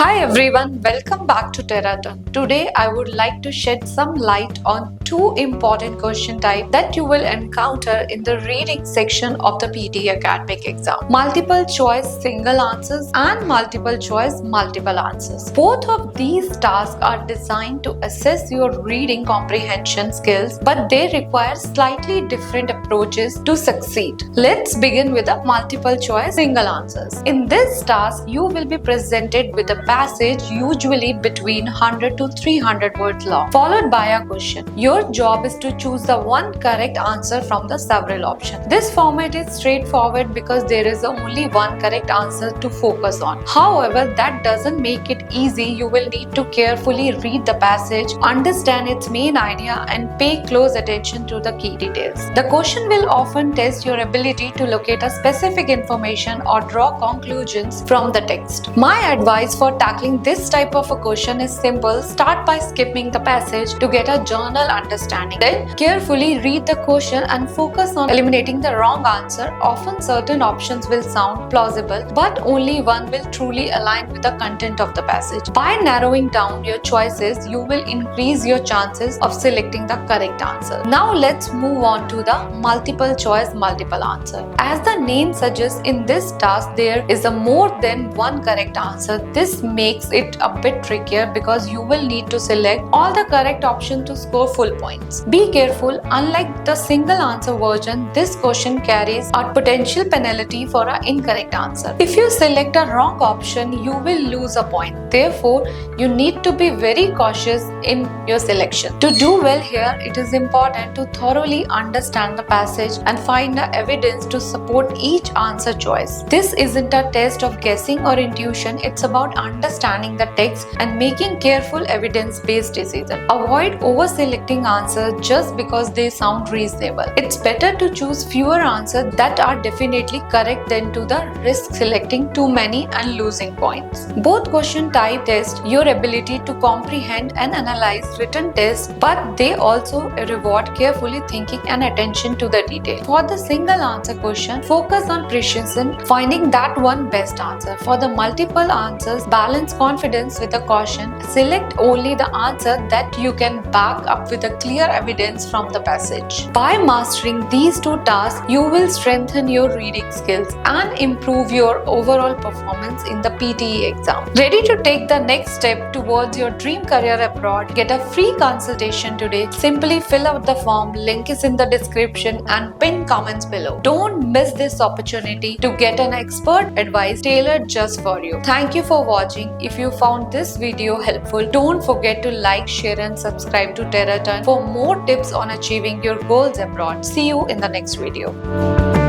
Hi everyone, welcome back to TerraTern. Today I would like to shed some light on two important question types that you will encounter in the reading section of the PTE academic exam. Multiple choice single answers and multiple choice multiple answers. Both of these tasks are designed to assess your reading comprehension skills, but they require slightly different approaches to succeed. Let's begin with the multiple choice single answers. In this task, you will be presented with a passage usually between 100 to 300 words long, followed by a question. Your job is to choose the one correct answer from the several options. This format is straightforward because there is only one correct answer to focus on. However, that doesn't make it easy. You will need to carefully read the passage, understand its main idea, and pay close attention to the key details. The question will often test your ability to locate a specific information or draw conclusions from the text. My advice for tackling this type of a question is simple. Start by skipping the passage to get a general understanding. Then carefully read the question and focus on eliminating the wrong answer. Often certain options will sound plausible, but only one will truly align with the content of the passage. By narrowing down your choices, you will increase your chances of selecting the correct answer. Now let's move on to the multiple choice multiple answer. As the name suggests, in this task there is a more than one correct answer. This makes it a bit trickier because you will need to select all the correct options to score full points. Be careful, unlike the single answer version, this question carries a potential penalty for an incorrect answer. If you select a wrong option, you will lose a point. Therefore, you need to be very cautious in your selection. To do well here, it is important to thoroughly understand the passage and find the evidence to support each answer choice. This isn't a test of guessing or intuition, it's about understanding the text and making careful evidence-based decisions. Avoid over-selecting answers just because they sound reasonable. It's better to choose fewer answers that are definitely correct than to the risk selecting too many and losing points. Both question type test your ability to comprehend and analyze written text, but they also reward carefully thinking and attention to the detail. For the single answer question, focus on precision, finding that one best answer. For the multiple answers, balance confidence with a caution. Select only the answer that you can back up with a clear evidence from the passage. By mastering these two tasks, you will strengthen your reading skills and improve your overall performance in the PTE exam. Ready to take the next step towards your dream career abroad? Get a free consultation today. Simply fill out the form, link is in the description and pin comments below. Don't miss this opportunity to get an expert advice tailored just for you. Thank you for watching. If you found this video helpful, don't forget to like, share and subscribe to TerraTern for more tips on achieving your goals abroad. See you in the next video.